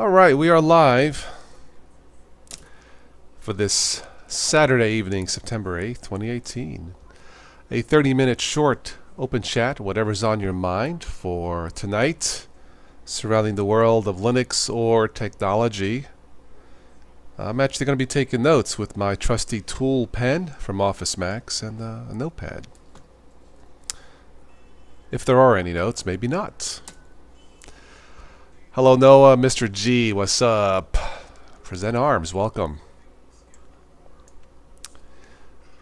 All right, we are live for this Saturday evening, September 8th, 2018. A 30-minute short open chat, whatever's on your mind for tonight, surrounding the world of Linux or technology. I'm actually going to be taking notes with my trusty tool pen from Office Max and a notepad. If there are any notes, maybe not. Hello, Noah, Mr. G, what's up? Present Arms, welcome.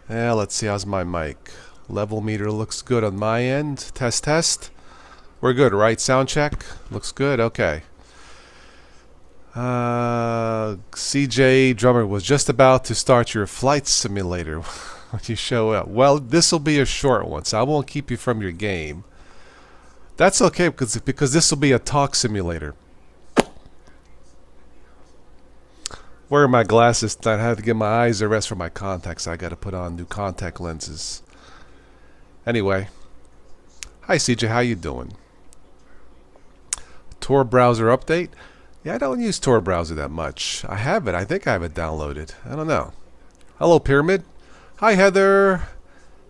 Yeah, let's see, how's my mic? Level meter looks good on my end. Test, test. We're good, right? Sound check? Looks good, okay. CJ Drummer was just about to start your flight simulator when you show up. Well, this will be a short one, so I won't keep you from your game. That's okay, because this will be a talk simulator. Wearing my glasses, I have to get my eyes a rest from my contacts. I got to put on new contact lenses. Anyway, hi CJ, how you doing? Tor browser update? Yeah, I don't use Tor browser that much. I have it. I think I have it downloaded. I don't know. Hello, Pyramid. Hi, Heather.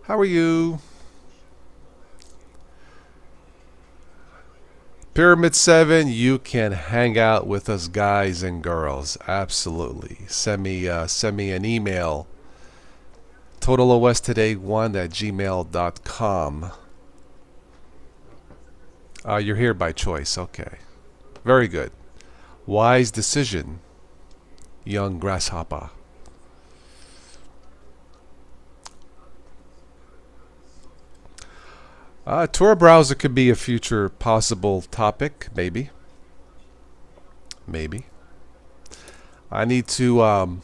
How are you? Pyramid 7, you can hang out with us guys and girls. Absolutely. Send me an email. TotalOSToday1@gmail.com. You're here by choice. Okay. Very good. Wise decision, young grasshopper. Tor browser could be a future possible topic, maybe. Maybe. I need to, I'll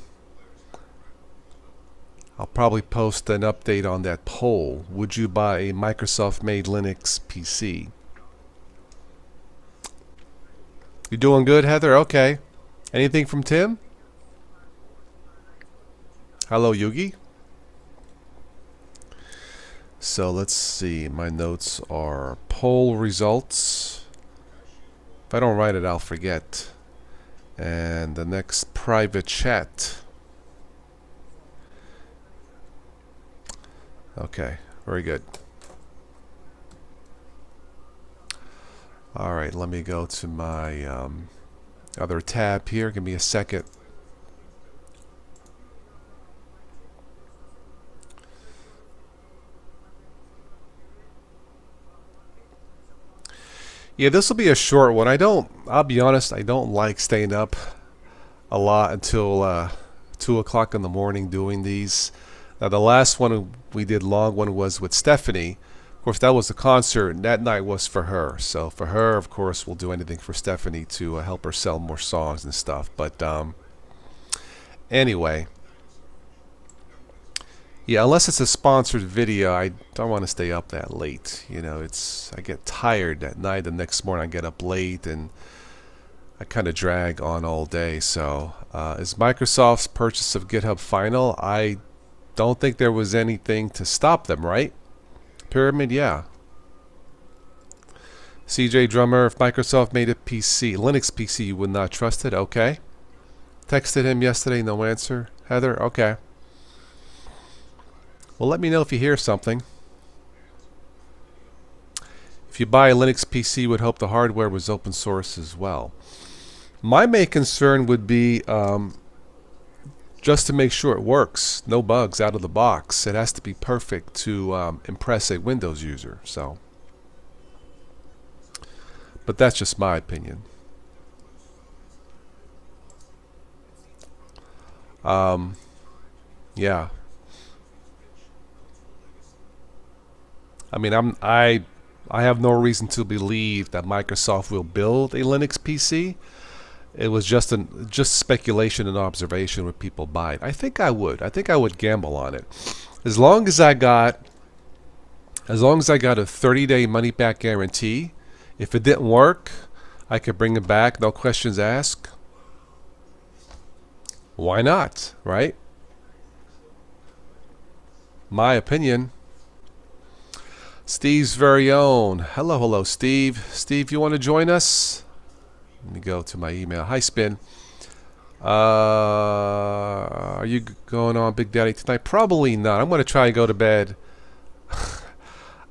probably post an update on that poll. Would you buy a Microsoft-made Linux PC? You doing good, Heather? Okay. Anything from Tim? Hello, Yugi. So let's see. My notes are poll results. If I don't write it, I'll forget. And the next private chat. Okay, very good. All right, let me go to my other tab here. Give me a second. Yeah, this will be a short one. I'll be honest, I don't like staying up a lot until 2 o'clock in the morning doing these. Now, the last one we did long one was with Stephanie. Of course, that was a concert, and that night was for her. So for her, of course, we'll do anything for Stephanie to help her sell more songs and stuff. But anyway, yeah, unless it's a sponsored video, I don't want to stay up that late. You know, I get tired at night. The next morning I get up late and I kind of drag on all day. So is Microsoft's purchase of GitHub final? I don't think there was anything to stop them, right? Pyramid, yeah. CJ Drummer, if Microsoft made a PC, Linux PC, you would not trust it? Okay. Texted him yesterday, no answer. Heather, okay. Well, let me know if you hear something. If you buy a Linux PC, you would hope the hardware was open source as well. My main concern would be just to make sure it works. No bugs out of the box. It has to be perfect to impress a Windows user. So, but that's just my opinion. Yeah. I mean, I have no reason to believe that Microsoft will build a Linux PC. It was just speculation and observation would people buy it. I think I would. I think I would gamble on it. As long as I got a 30-day money back guarantee. If it didn't work, I could bring it back, no questions asked. Why not, right? My opinion. Steve's very own. Hello, Steve. Steve, you want to join us? Let me go to my email. Hi, Spin. Are you going on Big Daddy tonight? Probably not. I'm going to try and go to bed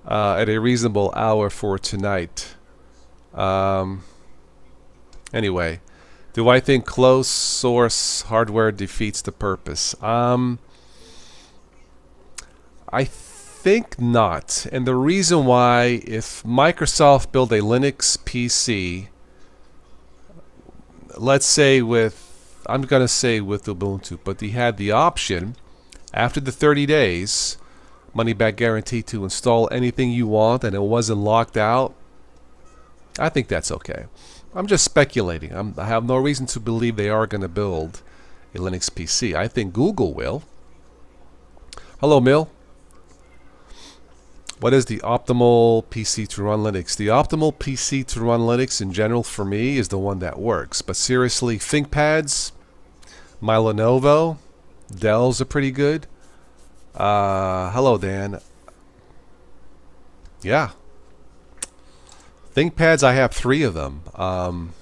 at a reasonable hour for tonight. Anyway, do I think closed source hardware defeats the purpose? I think not. And the reason why, if Microsoft built a Linux PC, let's say I'm going to say with Ubuntu, but they had the option after the 30 days, money back guarantee, to install anything you want and it wasn't locked out, I think that's okay. I'm just speculating. I have no reason to believe they are going to build a Linux PC. I think Google will. Hello, Mill. What is the optimal PC to run Linux? The optimal PC to run Linux in general for me is the one that works. But seriously, ThinkPads, my Lenovo, Dell's are pretty good. Hello, Dan. Yeah. ThinkPads, I have 3 of them.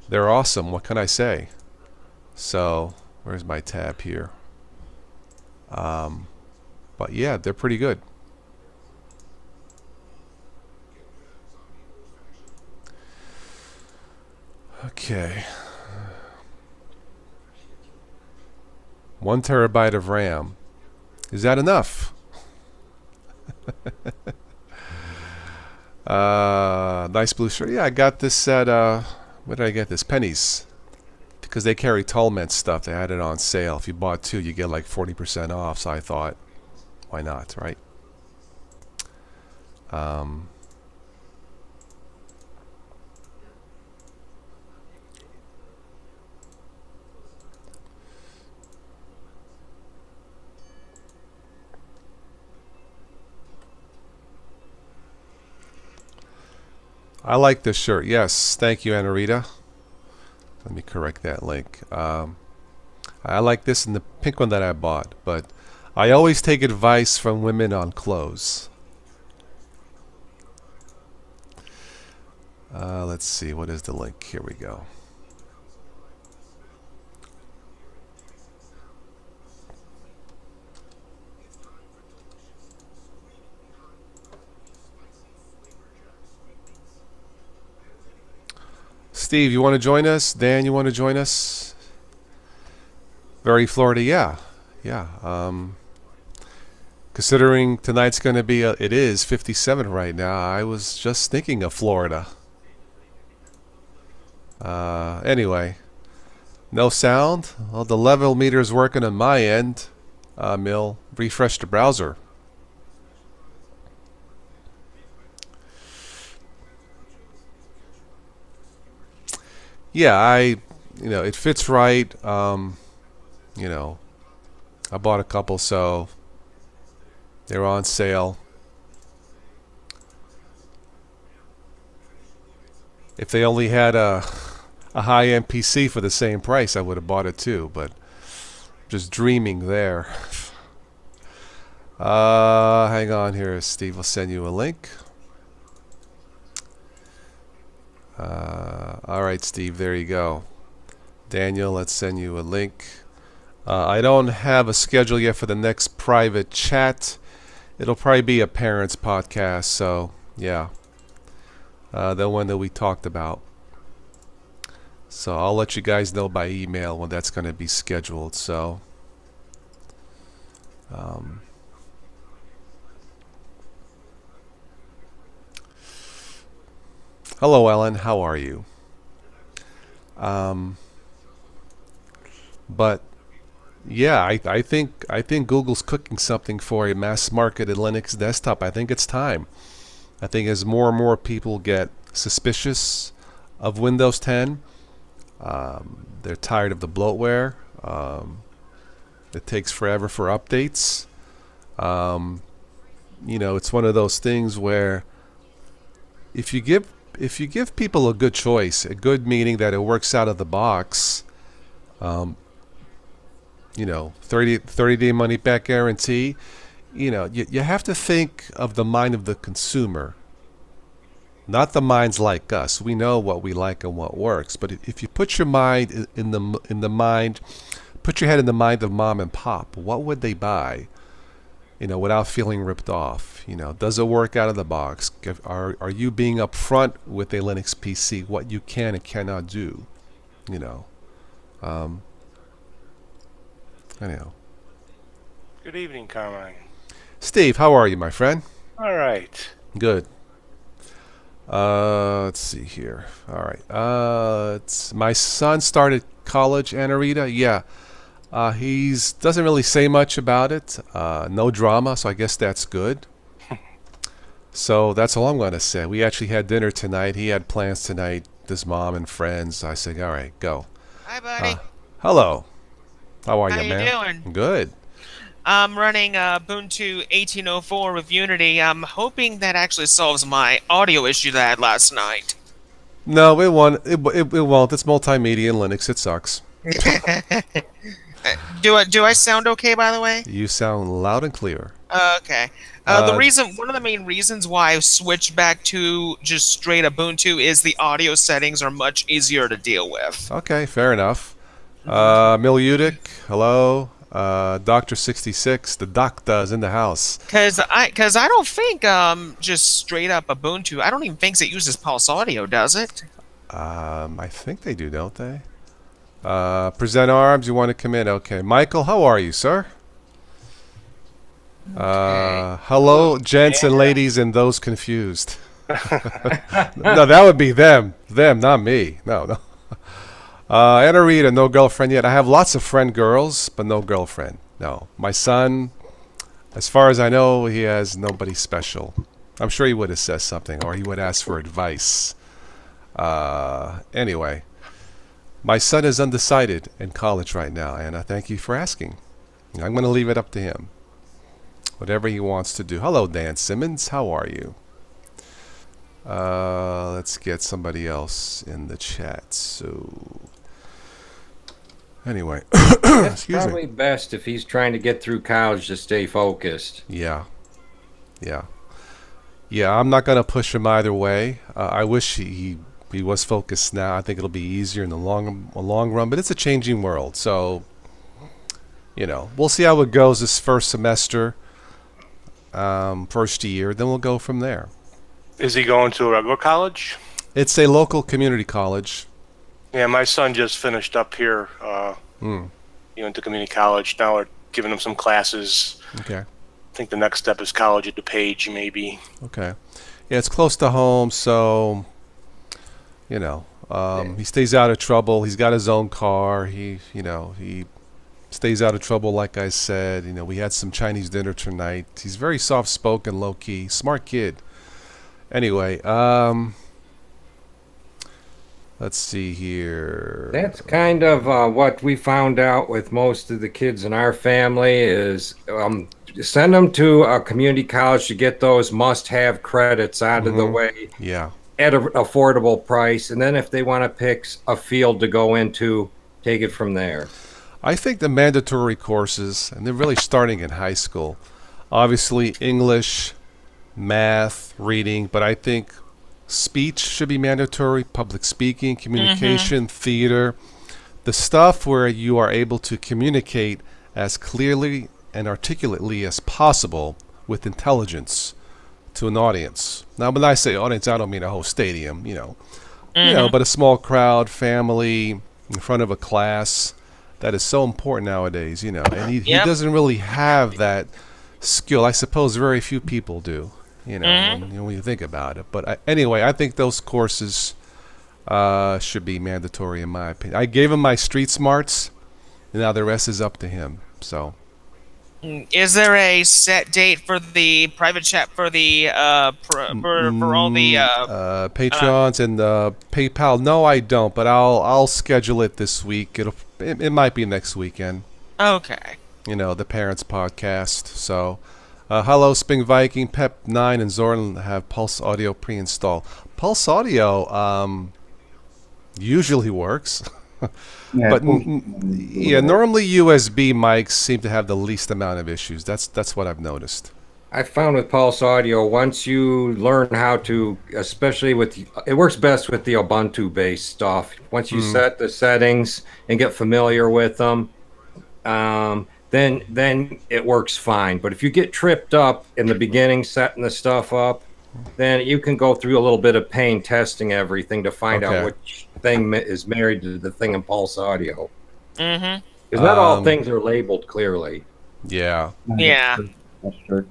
They're awesome. What can I say? So, where's my tab here? But yeah, they're pretty good. Okay. 1 terabyte of RAM. Is that enough? Nice blue shirt. Yeah, I got this at where did I get this? Pennies. Because they carry Tallment stuff. They had it on sale. If you bought 2, you get like 40% off. So I thought, why not, right? I like this shirt. Yes, thank you, Anarita. Let me correct that link. I like this and the pink one that I bought, but I always take advice from women on clothes. Let's see, what is the link? Here we go. Steve, you want to join us? Dan, you want to join us? Very Florida, yeah. Considering tonight's going to be, it is 57 right now. I was just thinking of Florida. Anyway, no sound. Well, the level meter is working on my end. Mill, refresh the browser. Yeah, it fits right. I bought a couple, so they're on sale. If they only had a high-end PC for the same price, I would have bought it too, but just dreaming there. Hang on here, Steve will send you a link. Alright, Steve, there you go. Daniel, let's send you a link. I don't have a schedule yet for the next private chat. It'll probably be a parents podcast, so yeah. The one that we talked about. So I'll let you guys know by email when that's going to be scheduled. So hello, Ellen. How are you? But yeah, I think Google's cooking something for a mass marketed Linux desktop. I think it's time. I think as more and more people get suspicious of Windows 10, they're tired of the bloatware. It takes forever for updates. It's one of those things where if you give people a good choice, a good meaning that it works out of the box, 30-day money back guarantee, you have to think of the mind of the consumer. Not the minds like us. We know what we like and what works. But if you put your mind in the mind, put your head in the mind of mom and pop, what would they buy? Without feeling ripped off. Does it work out of the box? Are you being upfront with a Linux PC, what you can and cannot do? Um, anyhow. Good evening, Carmine. Steve, how are you, my friend? All right. Good. Let's see here. All right. My son started college, Anarita. Yeah. He's doesn't really say much about it. No drama, so I guess that's good. So that's all I'm going to say. We actually had dinner tonight. He had plans tonight. His mom and friends. I said, all right, go. Hi, buddy. Hello. How are How you, you man? doing? Good. I'm running Ubuntu 18.04 with Unity. I'm hoping that actually solves my audio issue that I had last night. No, it won't. It won't. It's multimedia in Linux. It sucks. Do I sound okay, by the way? You sound loud and clear. Okay. One of the main reasons why I switched back to just straight Ubuntu is the audio settings are much easier to deal with. Okay, fair enough. Miludic, hello. Dr. 66, the doctor is in the house. Cause I don't think just straight up Ubuntu. I don't even think it uses Pulse Audio, does it? I think they do, don't they? Present arms, you want to come in? Okay. Michael, how are you, sir? Hello, gents and ladies and those confused. No, that would be them. Them, not me. No. Anarita, no girlfriend yet. I have lots of friend girls, but no girlfriend. No. My son, as far as I know, he has nobody special. I'm sure he would have said something, or he would ask for advice. Anyway, my son is undecided in college right now, and I thank you for asking. I'm going to leave it up to him. Whatever he wants to do. Hello, Dan Simmons. How are you? Let's get somebody else in the chat. So, anyway, That's probably best if he's trying to get through college to stay focused. Yeah. I'm not gonna push him either way. I wish he was focused now. I think it'll be easier in the long run. But it's a changing world, so we'll see how it goes this first semester, first year. Then we'll go from there. Is he going to a regular college? It's a local community college. Yeah, my son just finished up here. He went to community college. Now we're giving him some classes. Okay. I think the next step is college at DuPage, maybe. Okay. Yeah, it's close to home, so he stays out of trouble. He's got his own car. He stays out of trouble, like I said. We had some Chinese dinner tonight. He's very soft-spoken, low-key, smart kid. Anyway, let's see here. That's kind of what we found out with most of the kids in our family is send them to a community college to get those must-have credits out of the way. Yeah. At an affordable price, and then if they want to pick a field to go into, take it from there. I think the mandatory courses, and they're really starting in high school, obviously English, math, reading, but I think speech should be mandatory, public speaking, communication, theater, the stuff where you are able to communicate as clearly and articulately as possible with intelligence to an audience. Now, when I say audience, I don't mean a whole stadium, but a small crowd, family, in front of a class. That is so important nowadays, and he doesn't really have that skill. I suppose very few people do. When you think about it. But anyway, I think those courses should be mandatory in my opinion. I gave him my street smarts, and now the rest is up to him. So, is there a set date for the private chat for the for all the Patreons and PayPal? No, I don't. But I'll schedule it this week. It might be next weekend. Okay. The Parents Podcast. So. Hello, Sping Viking, Pep 9, and Zoran have Pulse Audio pre-installed. Pulse Audio usually works, but normally USB mics seem to have the least amount of issues. That's what I've noticed. I found with Pulse Audio, once you learn how to, especially with, it works best with the Ubuntu-based stuff. Once you set the settings and get familiar with them, then it works fine. But if you get tripped up in the beginning setting the stuff up, then you can go through a little bit of pain testing everything to find out which thing is married to the thing in Pulse Audio. Mm-hmm. Because not all things are labeled clearly. Yeah. Yeah. That's true.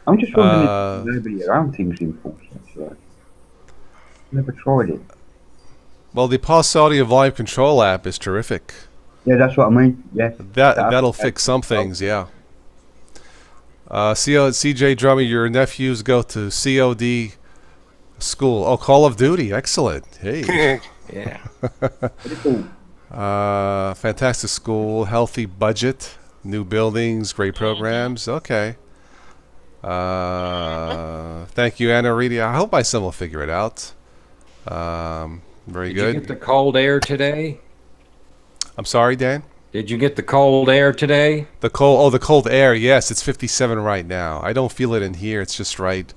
I'm just wondering if there's nobody around Teams Impulse. Actually. Never tried it. Well, the Pulse Audio Volume Control app is terrific. Yeah, that's what I mean. Yeah. That'll fix some things, yeah. CJ Drummer, your nephews go to COD school. Oh, Call of Duty. Excellent. Hey. Yeah. Fantastic school, healthy budget, new buildings, great programs. Okay. Thank you, Anna Reedy. I hope my son will figure it out. Very good. Did you get the cold air today? I'm sorry, Dan? Did you get the cold air today? The cold air. Yes, it's 57 right now. I don't feel it in here. It's just right.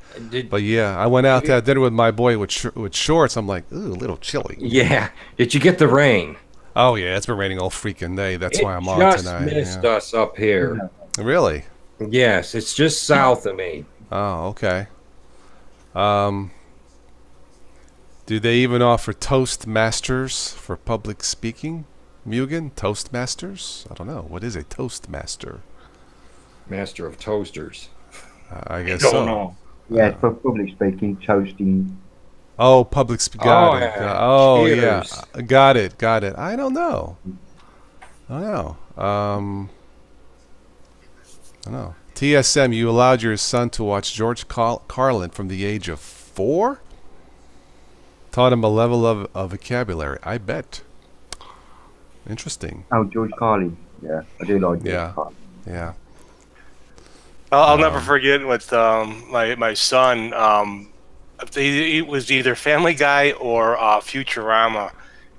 But yeah, I went out to have dinner with my boy with shorts. I'm like, ooh, a little chilly. Yeah. Did you get the rain? Oh yeah, it's been raining all freaking day. That's why I'm on tonight. It just missed us up here. Really? Yes, it's just south of me. Oh, okay. Do they even offer Toastmasters for public speaking? Mugen? Toastmasters? I don't know. What is a Toastmaster? Master of toasters. I guess I so. don't know. Yeah, for public speaking, toasting. Oh, public speaking. Got it. Yeah. Oh, Cheers. yeah. Got it. I don't know. I don't know. TSM, you allowed your son to watch George Carlin from the age of 4? Taught him a level of vocabulary. I bet. Interesting. Oh, George Carlin. Yeah, I do like George Carlin. Yeah. I'll never forget with my son. It was either Family Guy or Futurama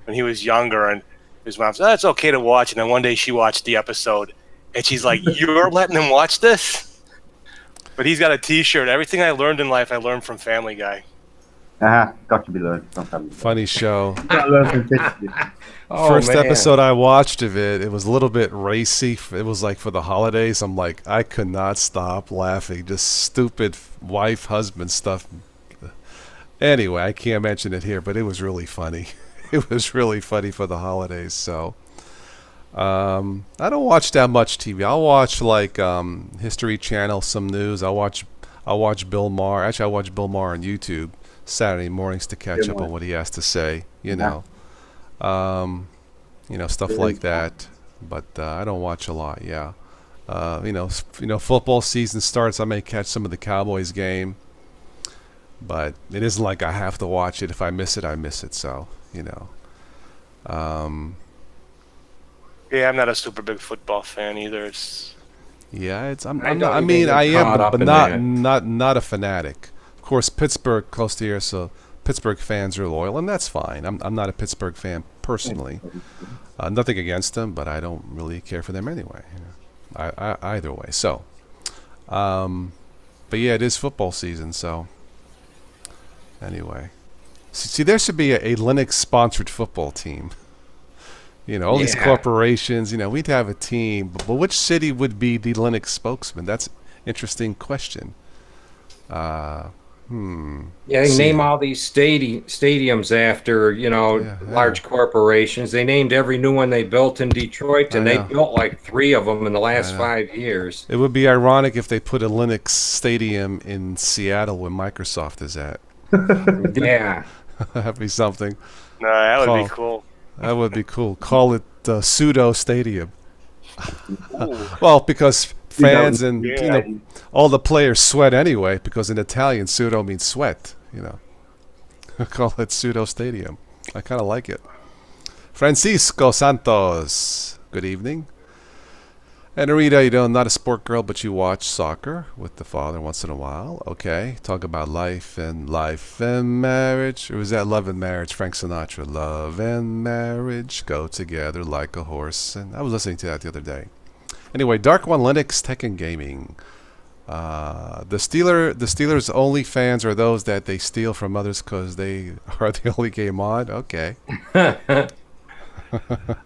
when he was younger, and his mom said, "Oh, it's okay to watch." And then one day she watched the episode, and she's like, "You're letting him watch this?" But he's got a T-shirt. Everything I learned in life, I learned from Family Guy. Got to be learned from Family Guy. Funny show. Got to learn from Family Guy. First episode I watched of it, it was a little bit racy. It was like for the holidays. I'm like, I could not stop laughing. Just stupid wife, husband stuff. Anyway, I can't mention it here, but it was really funny. It was really funny for the holidays. So, I don't watch that much TV. I'll watch like History Channel, some news. I'll watch Bill Maher. Actually, I watch Bill Maher on YouTube Saturday mornings to catch up on what he has to say. You know, stuff like that. But I don't watch a lot. Yeah, football season starts. I may catch some of the Cowboys game. But it isn't like I have to watch it. If I miss it, I miss it. So, Yeah, I'm not a super big football fan either. I am, caught but up not a fanatic. Of course, Pittsburgh close to here, so Pittsburgh fans are loyal, and that's fine. I'm not a Pittsburgh fan personally. Nothing against them, but I don't really care for them anyway. Either way. So, but yeah, it is football season, so. Anyway, see, there should be a Linux-sponsored football team. All these corporations. We'd have a team, but which city would be the Linux spokesman? That's an interesting question. Yeah, they name all these stadiums after large corporations. They named every new one they built in Detroit, and they built like 3 of them in the last 5 years. It would be ironic if they put a Linux stadium in Seattle where Microsoft is at. Yeah. That'd be something. No, that would be cool. That would be cool. Call it Pseudo Stadium. Well, because fans and all the players sweat anyway, because in Italian pseudo means sweat. Call it Pseudo Stadium. I kind of like it. Francisco Santos. Good evening. And Rita, not a sport girl, but you watch soccer with the father once in a while. Okay. Talk about life and marriage. Or was that Love and Marriage? Frank Sinatra. Love and marriage go together like a horse. And I was listening to that the other day. Anyway, Dark One Linux Tekken Gaming. The Steelers only fans are those that they steal from others because they are the only game on. Okay. I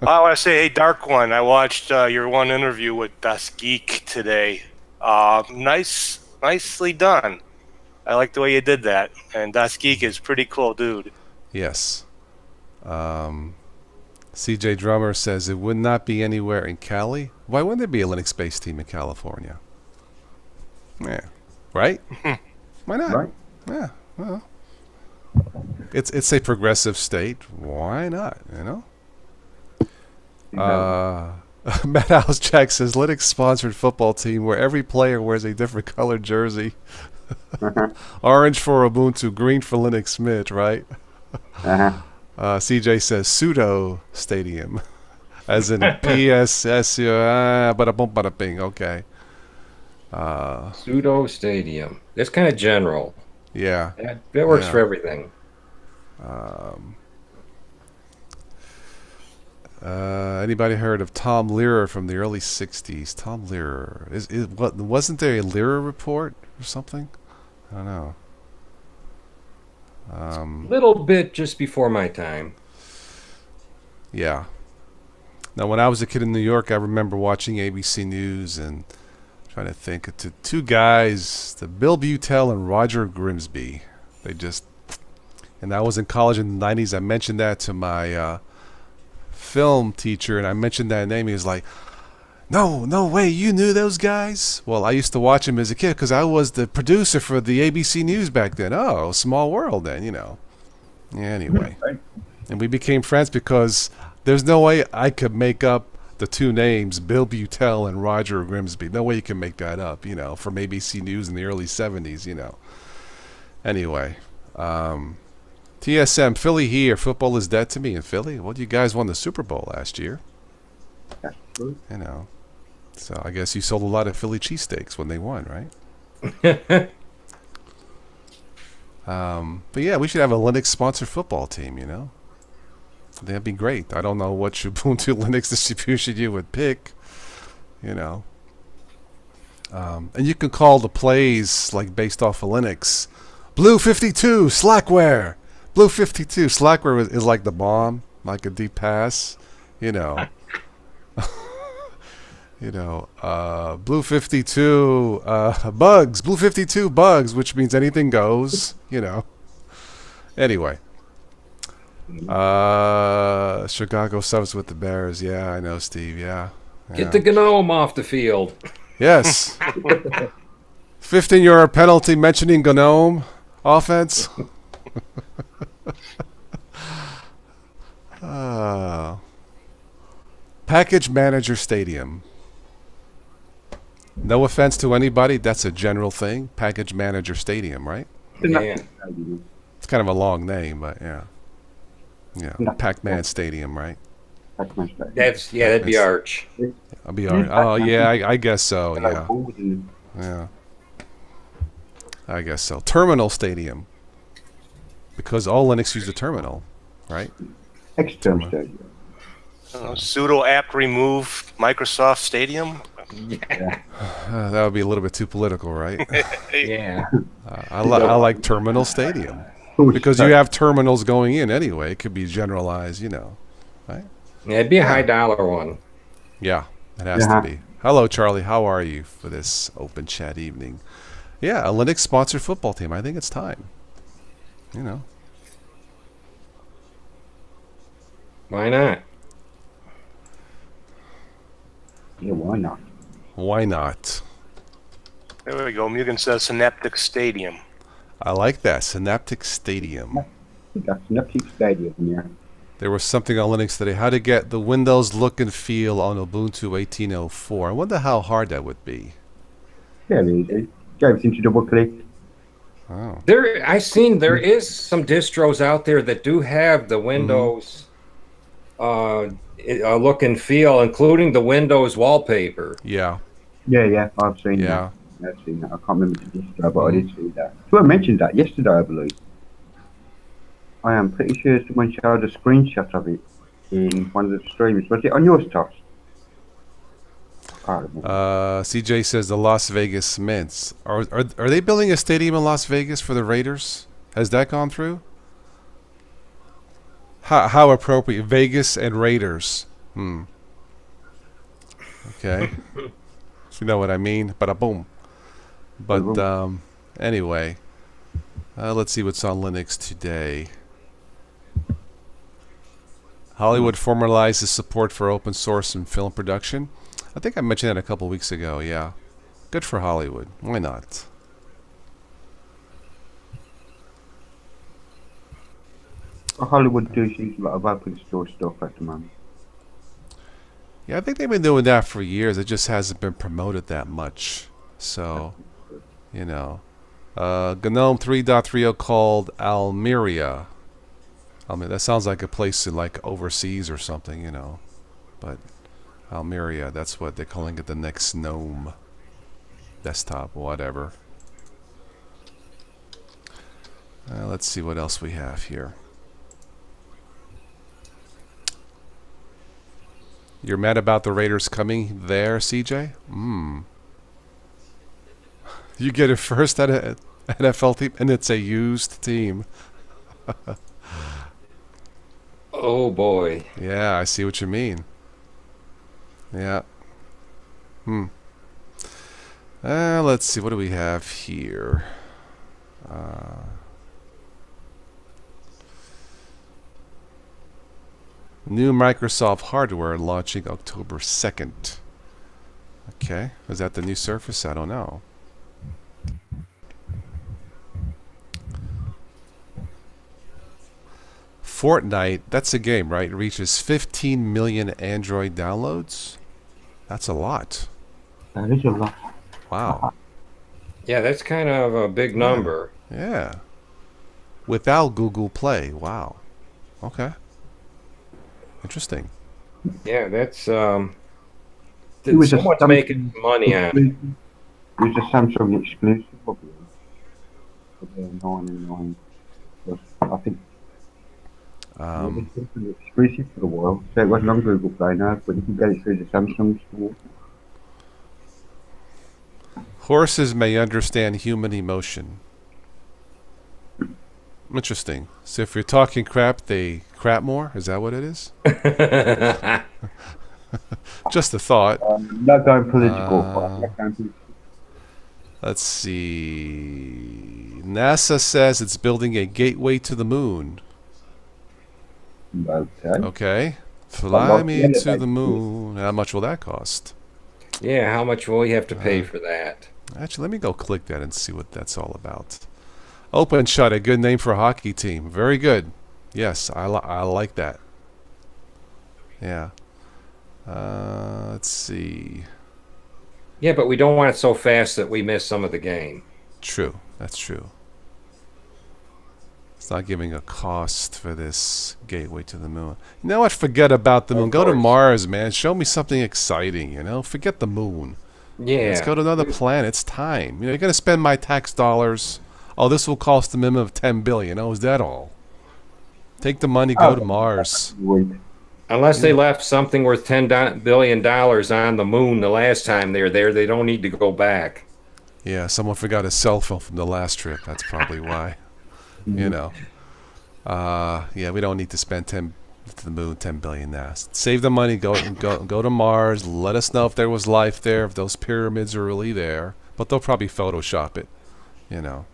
want to say, hey, Dark One, I watched your one interview with Das Geek today. Nicely done. I like the way you did that. And Das Geek is pretty cool, dude. Yes. CJ Drummer says it would not be anywhere in Cali. Why wouldn't there be a Linux-based team in California? Yeah. Right? Why not? Right. Yeah. Well, it's a progressive state. Why not? You know. Matt House Jack says Linux sponsored football team where every player wears a different colored jersey. Orange for Ubuntu, green for Linux Mint, right? CJ says pseudo stadium, as in PSS. Bada bum bada bing. Okay. Pseudo stadium. That's kind of general. Yeah. That works for everything. Anybody heard of Tom Lehrer from the early '60s? Tom Lehrer. Wasn't there a Lehrer report or something? I don't know. Little bit just before my time. Yeah. Now, when I was a kid in New York, I remember watching ABC News and trying to think of two guys, the Bill Butel and Roger Grimsby. And I was in college in the '90s. I mentioned that to my film teacher, and I mentioned that name. He was like, no way, you knew those guys? Well, I used to watch them as a kid because I was the producer for the ABC News back then. Oh, small world then, you know. Yeah, anyway. And we became friends because there's no way I could make up the two names, Bill Butel and Roger Grimsby. No way you can make that up, you know, from ABC News in the early 70s, you know. Anyway, TSM, Philly here. Football is dead to me in Philly. Well, you guys won the Super Bowl last year. You know. So I guess you sold a lot of Philly cheesesteaks when they won, right? But yeah, we should have a Linux-sponsored football team, you know? That'd be great. I don't know what Ubuntu Linux distribution you would pick, you know. And you can call the plays, like, based off of Linux. Blue 52, Slackware. Blue 52, Slackware is like the bomb, like a deep pass, you know. You know, Blue 52 bugs, Blue 52 bugs, which means anything goes, you know. Anyway, Chicago subs with the Bears. Yeah, I know, Steve. Yeah. Get the GNOME off the field. Yes. 15-yard penalty mentioning GNOME offense. Package Manager Stadium. No offense to anybody, that's a general thing. Package Manager Stadium, right? Yeah. It's kind of a long name, but yeah. Yeah, Pac-Man Stadium, right? That'd be Arch. I'll be Arch. Oh yeah, I guess so. Yeah. Yeah. I guess so. Terminal Stadium. Because all Linux use a terminal, right? External Stadium. Sudo apt remove Microsoft Stadium. Yeah. That would be a little bit too political, right? Yeah. I like Terminal Stadium. Because you have terminals going in anyway. It could be generalized, you know. Right? Yeah, it'd be a high dollar one. Yeah, it has to be. Hello, Charlie. How are you for this open chat evening? Yeah, a Linux-sponsored football team. I think it's time. You know. Why not? Yeah, why not? Why not? There we go. Mugen says Synaptic Stadium. I like that. Synaptic Stadium. That's Synaptic Stadium, yeah. There was something on Linux today. How to get the Windows look and feel on Ubuntu 18.04. I wonder how hard that would be. Fairly easy. Go everything to double click. Oh. I've seen there is some distros out there that do have the Windows look and feel, including the Windows wallpaper. Yeah. Yeah, I've seen that. I've seen that. I can't remember the distro, but I did see that. Someone mentioned that yesterday, I believe. I am pretty sure someone showed a screenshot of it in one of the streams. Was it on your stuff? CJ says the Las Vegas Mints. Are they building a stadium in Las Vegas for the Raiders? Has that gone through? How appropriate. Vegas and Raiders. Okay. You know what I mean? Bada boom. But anyway, let's see what's on Linux today. Hollywood formalizes support for open source and film production. I think I mentioned that a couple weeks ago. Yeah, good for Hollywood. Why not? Hollywood do seems a lot of open source stuff at the moment. Yeah, I think they've been doing that for years. It just hasn't been promoted that much. So, you know, GNOME 3.30 called Almeria. I mean, that sounds like a place in like overseas or something, you know. But Almeria, that's what they're calling it, the next GNOME desktop, whatever. Let's see what else we have here. You're mad about the Raiders coming there, CJ? You get it first at an NFL team, and it's a used team. Oh, boy. Yeah, I see what you mean. Yeah. Let's see. What do we have here? New Microsoft hardware launching October 2nd. Okay. Is that the new Surface? I don't know. Fortnite, that's a game, right? It reaches 15 million Android downloads. That's a lot. That is a lot. Wow. Yeah, that's kind of a big number. Yeah. Without Google Play. Wow. Okay. Interesting. Yeah, that's someone's making money on it. It was a Samsung exclusive, probably. $9.99. I think it's exclusive for the world. So it wasn't on Google Play now, but you can get it through the Samsung store. Horses may understand human emotion. Interesting. So if you're talking crap, they crap more? Is that what it is? Just a thought. Not going political. Let's see. NASA says it's building a gateway to the moon. Okay. Fly me to the moon. How much will that cost? Yeah, how much will we have to pay for that? Actually, let me go click that and see what that's all about. Open Shot, a good name for a hockey team. Very good. Yes, I like that. Yeah. Let's see. Yeah, but we don't want it so fast that we miss some of the game. True. That's true. It's not giving a cost for this gateway to the moon. You know what? Forget about the moon. Go to Mars, man. Show me something exciting, you know? Forget the moon. Yeah. Let's go to another planet. It's time. You know, you're going to spend my tax dollars. Oh, this will cost a minimum of $10 billion. Oh, is that all? Take the money, go to Mars. Unless they left something worth $10 billion on the moon the last time they were there, they don't need to go back. Yeah, someone forgot a cell phone from the last trip. That's probably why. You know. Yeah, we don't need to spend to the moon, $10 billion now. Save the money, go to Mars. Let us know if there was life there, if those pyramids are really there. But they'll probably Photoshop it, you know.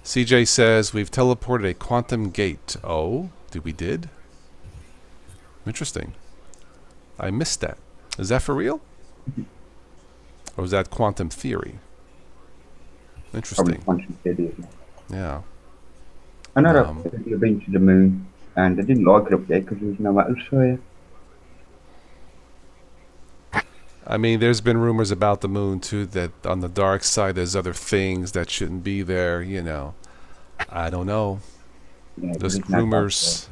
CJ says we've teleported a quantum gate. Oh, we did? Interesting. I missed that. Is that for real? Or was that quantum theory? Interesting. Quantum theory, isn't it? Yeah. I know that people have been to the moon, and they didn't like it up there because there was no atmosphere. I mean, there's been rumors about the moon, too, that on the dark side there's other things that shouldn't be there, you know. I don't know. Yeah, Just rumors,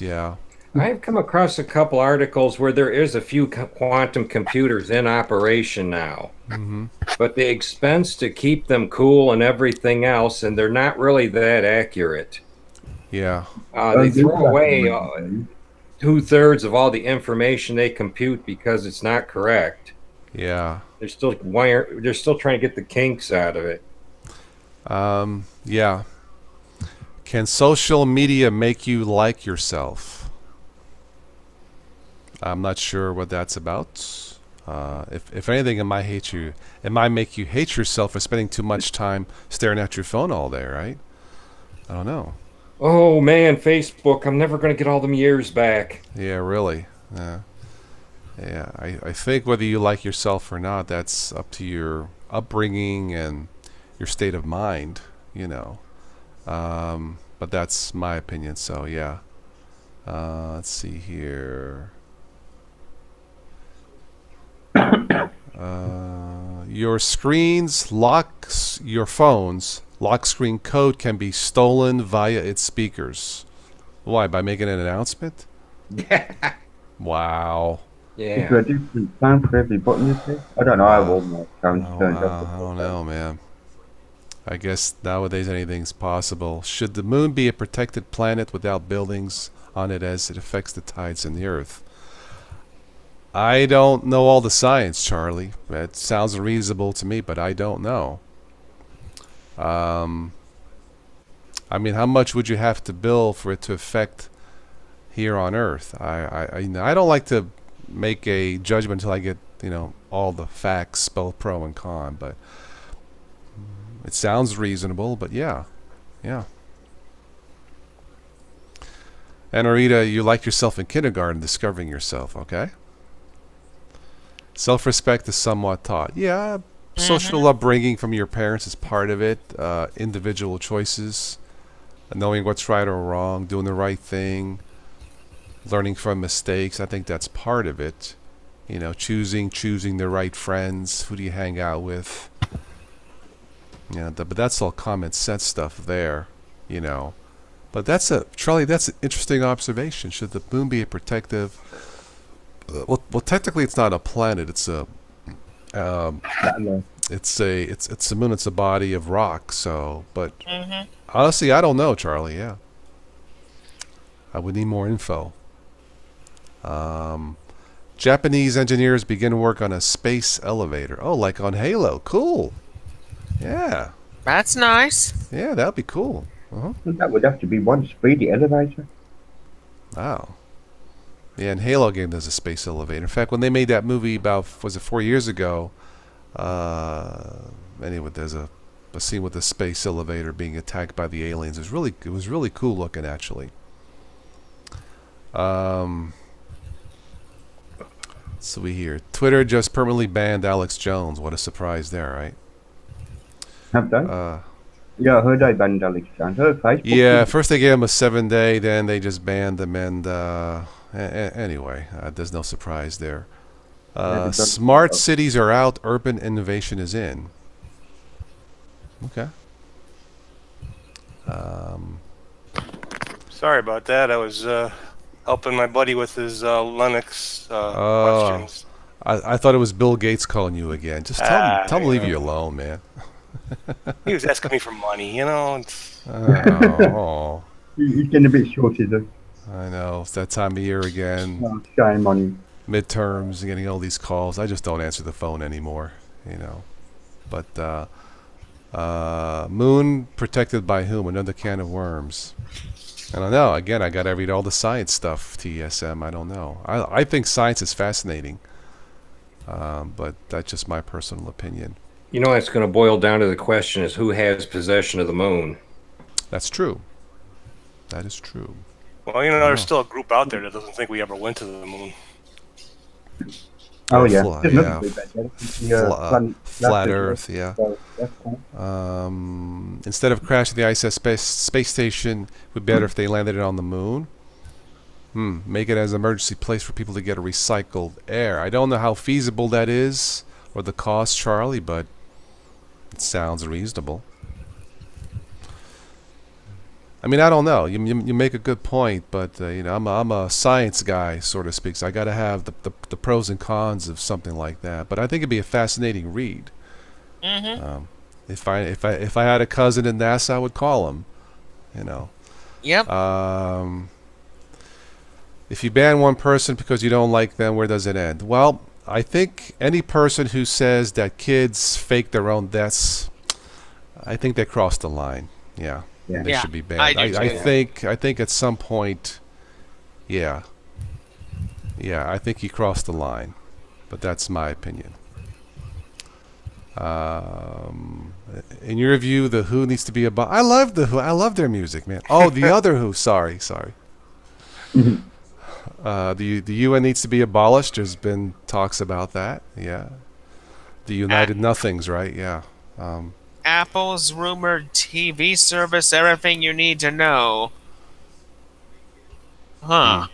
yeah. I've come across a couple articles where there is a few quantum computers in operation now. But the expense to keep them cool and everything else, and they're not really that accurate. Yeah. They throw away 2/3 of all the information they compute because it's not correct. Yeah. They're still trying to get the kinks out of it. Yeah. Can social media make you like yourself? I'm not sure what that's about. If anything, it might make you hate yourself for spending too much time staring at your phone all day, right? I don't know. Oh man, Facebook! I'm never gonna get all them years back. Yeah, really. Yeah. I think whether you like yourself or not, that's up to your upbringing and your state of mind, you know. But that's my opinion. So yeah. Let's see here. Your phone's lock screen code can be stolen via its speakers. Why? By making an announcement? Wow. Yeah. Is there a different sound for every button you press? I don't know how all my sounds turned up. I don't know, man. I guess nowadays anything's possible. Should the moon be a protected planet without buildings on it as it affects the tides in the Earth? I don't know all the science, Charlie. It sounds reasonable to me, but I don't know. I mean, how much would you have to build for it to affect here on Earth? I don't like to make a judgment until I get, all the facts, both pro and con, but it sounds reasonable, but yeah. And Arita, you like yourself in kindergarten, discovering yourself, okay? Self-respect is somewhat taught. Yeah, social upbringing from your parents is part of it. Individual choices, knowing what's right or wrong, doing the right thing, learning from mistakes. I think that's part of it. Choosing the right friends. Who do you hang out with? But that's all common sense stuff there. But Charlie, that's an interesting observation. Should the moon be a protective? Well, technically, it's not a planet. It's a moon. It's a body of rock. So, but honestly, I don't know, Charlie. Yeah, I would need more info. Japanese engineers begin work on a space elevator. Oh, like on Halo. Cool. Yeah. That's nice. Yeah, that'd be cool. That would have to be one speedy elevator. Wow. Yeah, and Halo game there's a space elevator. In fact, when they made that movie about 4 years ago, anyway, there's a scene with the space elevator being attacked by the aliens. It was really cool looking, actually. So we hear Twitter just permanently banned Alex Jones. What a surprise there, right? Have they? Yeah, I heard they banned Alex Jones. Facebook. Yeah, first they gave him a 7-day, then they just banned him, and anyway, there's no surprise there. Smart cities are out, urban innovation is in. Okay. Sorry about that. I was helping my buddy with his Linux questions. I thought it was Bill Gates calling you again. Just tell him to leave you alone, man. He was asking me for money, Oh. He's getting a bit shorted though. I know. It's that time of year again. Oh, shame on you. Midterms, getting all these calls. I just don't answer the phone anymore, But moon protected by whom? Another can of worms. I don't know. Again, I got to read all the science stuff, TSM. I don't know. I think science is fascinating. But that's just my personal opinion. It's going to boil down to the question is who has possession of the moon? That's true. That is true. Well, there's still a group out there that doesn't think we ever went to the moon. Oh, yeah. Flat Earth, yeah. Instead of crashing the ISS space station, it would be better if they landed it on the moon. Make it as an emergency place for people to get a recycled air. I don't know how feasible that is or the cost, Charlie, but it sounds reasonable. I mean, I don't know. You make a good point, but I'm a science guy, so to speak. So I got to have the pros and cons of something like that. But I think it'd be a fascinating read. If I had a cousin in NASA, I would call him. Yep. If you ban one person because you don't like them, where does it end? Well, I think any person who says that kids fake their own deaths, I think they crossed the line. Yeah, they should be banned. I think at some point, yeah, I think he crossed the line, but that's my opinion. In your view, the Who needs to be abolished. I love the Who. I love their music, man. Oh, the other Who. Sorry. The UN needs to be abolished. There's been talks about that. Yeah. The United Nothings, right? Yeah. Apple's rumored TV service, everything you need to know. Huh.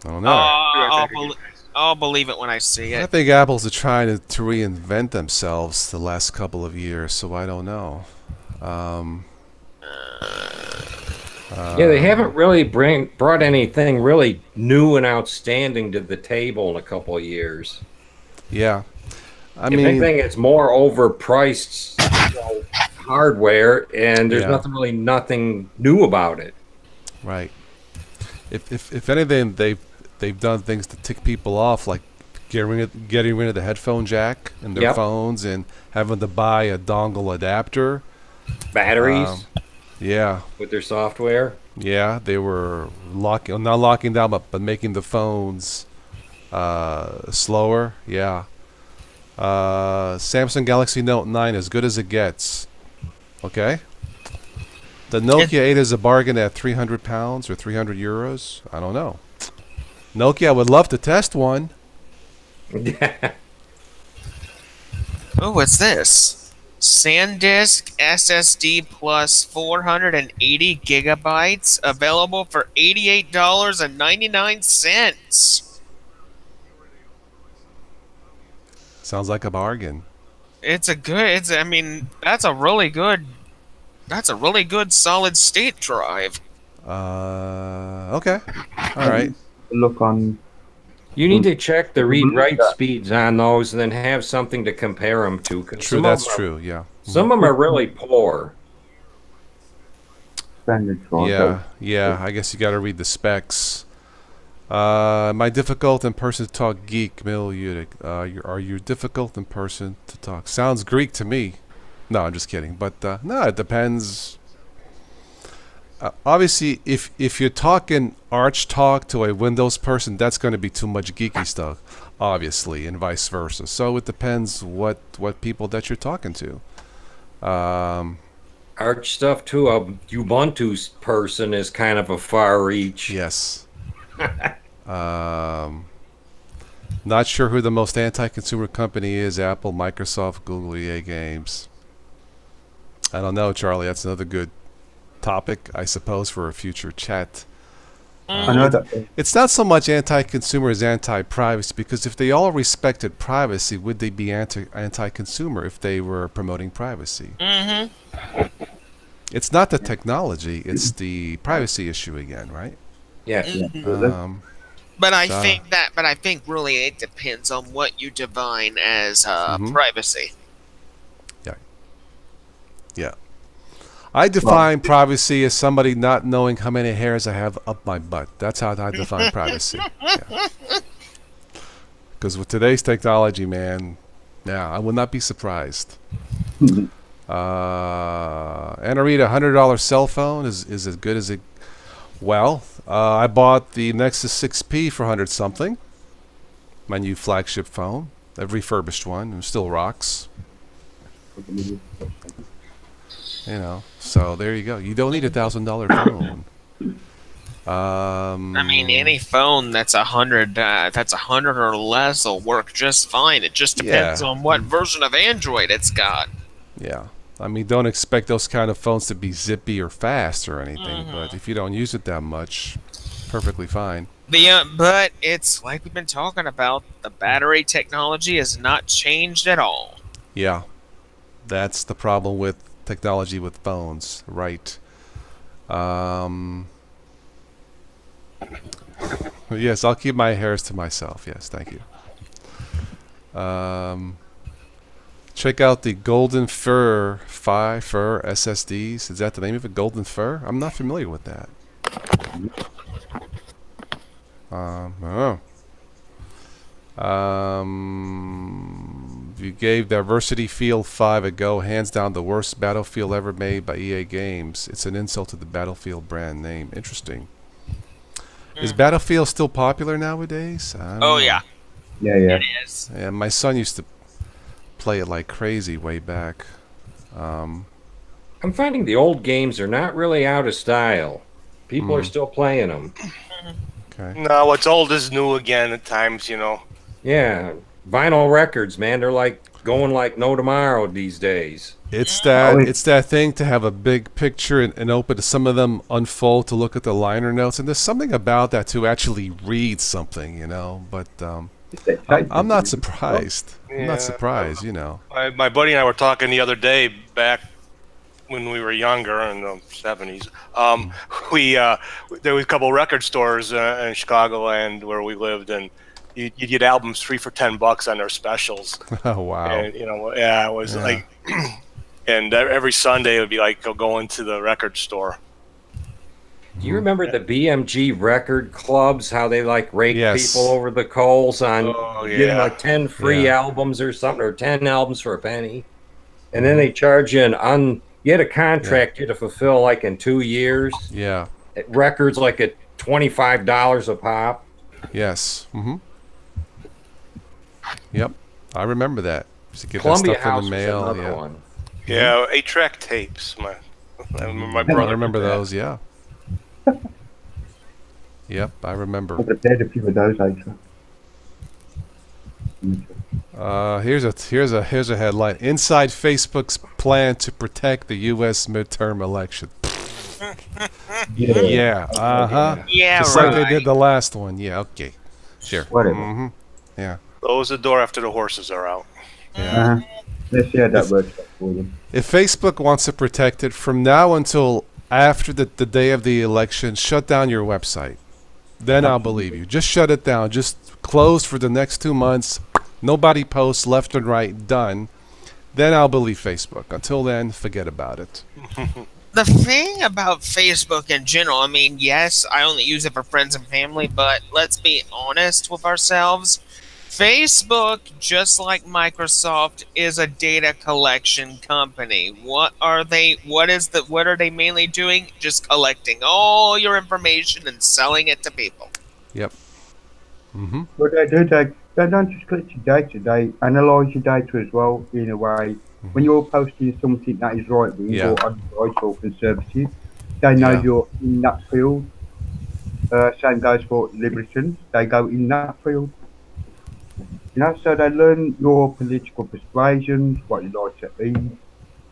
I don't know. I'll believe it when I see it. I think Apple's are trying to reinvent themselves the last couple of years, so I don't know. They haven't really brought anything really new and outstanding to the table in a couple of years. Yeah. I mean, I think it's more overpriced hardware, and there's nothing new about it. Right. If anything, they've done things to tick people off, like getting rid of the headphone jack in their phones and having to buy a dongle adapter. Batteries. Yeah. With their software. Yeah, they were not locking down, but making the phones slower. Yeah. Samsung Galaxy Note 9, as good as it gets. Okay. The Nokia 8 is a bargain at £300 or €300. I don't know. Nokia would love to test one. Oh, what's this? SanDisk SSD plus 480 gigabytes, available for $88.99. Sounds like a bargain. That's a really good solid state drive. Okay. All right. Look on. You need to check the read-write speeds on those, and then have something to compare them to. True, that's true. Yeah. Some of them are really poor. Yeah. I guess you got to read the specs. Am I difficult in person to talk geek, Mill Utic? Are you difficult in person to talk? Sounds Greek to me. No, I'm just kidding. But no, it depends. Obviously, if you're talking Arch talk to a Windows person, that's going to be too much geeky stuff, obviously, and vice versa. So it depends what people that you're talking to. Arch stuff to a Ubuntu person is kind of a far reach. Yes. Not sure who the most anti-consumer company is: Apple, Microsoft, Google, EA Games. I don't know, Charlie. That's another good topic, I suppose, for a future chat. I know that it's not so much anti-consumer as anti-privacy, because if they all respected privacy, would they be anti-consumer if they were promoting privacy? Mm-hmm. It's not the technology; it's the privacy issue again, right? Yeah. Mm-hmm. But I think really it depends on what you define as privacy. Yeah. I define privacy as somebody not knowing how many hairs I have up my butt. That's how I define privacy. Because with today's technology, man, I would not be surprised. Anarita, $100 cell phone is as good as it. Well, I bought the Nexus 6P for 100 something. My new flagship phone, a refurbished one, and still rocks. So there you go. You don't need $1,000 phone. I mean, any phone that's 100 or less will work just fine. It just depends on what version of Android it's got. Yeah. I mean, don't expect those kind of phones to be zippy or fast or anything, but if you don't use it that much, perfectly fine. But it's like we've been talking about, the battery technology has not changed at all. Yeah. That's the problem with technology with phones, right? Yes, I'll keep my hairs to myself. Yes, thank you. Check out the Golden Fur Phi Fur SSDs. Is that the name of it? Golden Fur? I'm not familiar with that. Oh. You gave Diversity Field 5 a go. Hands down the worst Battlefield ever made by EA Games. It's an insult to the Battlefield brand name. Interesting. Is Battlefield still popular nowadays? Yeah. Yeah. It is. Yeah, my son used to play it like crazy way back. I'm finding the old games are not really out of style. People are still playing them. Okay. No, what's old is new again at times, you know. Yeah, vinyl records, man, they're like going like no tomorrow these days. It's that thing to have a big picture and open to some of them unfold to look at the liner notes, and there's something about that to actually read something, you know. But I'm not surprised. I'm not surprised, you know. My buddy and I were talking the other day back when we were younger in the 70s. There was a couple record stores in Chicagoland where we lived, and you get albums free for $10 on their specials. Oh wow! And, you know, it was like, and every Sunday it would be like going to the record store. Do you remember the BMG record clubs? How they like rake people over the coals on getting like 10 free albums or something, or 10 albums for a penny, and then they charge you you had a contract you had to fulfill like in 2 years. Yeah. Records like at $25 a pop. Yes. Yep. I remember that. Used to get Columbia that stuff House in the mail. was another one. Yeah, 8-track tapes. My brother. I remember those. Yeah. Yep, I remember. I prepared a few of those later. Here's a headline: Inside Facebook's plan to protect the U.S. midterm election. Yeah. Yeah, just like they did the last one. Yeah. Okay. Sure. Whatever. Yeah. Close the door after the horses are out. Yeah. Let's see how that works out for them. If Facebook wants to protect it from now until after the day of the election, shut down your website. Then I'll believe you. Just shut it down. Just close for the next 2 months. Nobody posts left and right. Done. Then I'll believe Facebook. Until then, forget about it. The thing about Facebook in general, I mean, yes, I only use it for friends and family, but let's be honest with ourselves. Facebook, just like Microsoft, is a data collection company. What are they mainly doing? Just collecting all your information and selling it to people. Yep. What they do, they don't just collect your data, they analyse your data as well, in a way. When you're posting something that is right wing or unright or conservative, they know you're in that field. Same goes for libertarians, they go in that field. You know, so they learn your political persuasions, what you like to eat, and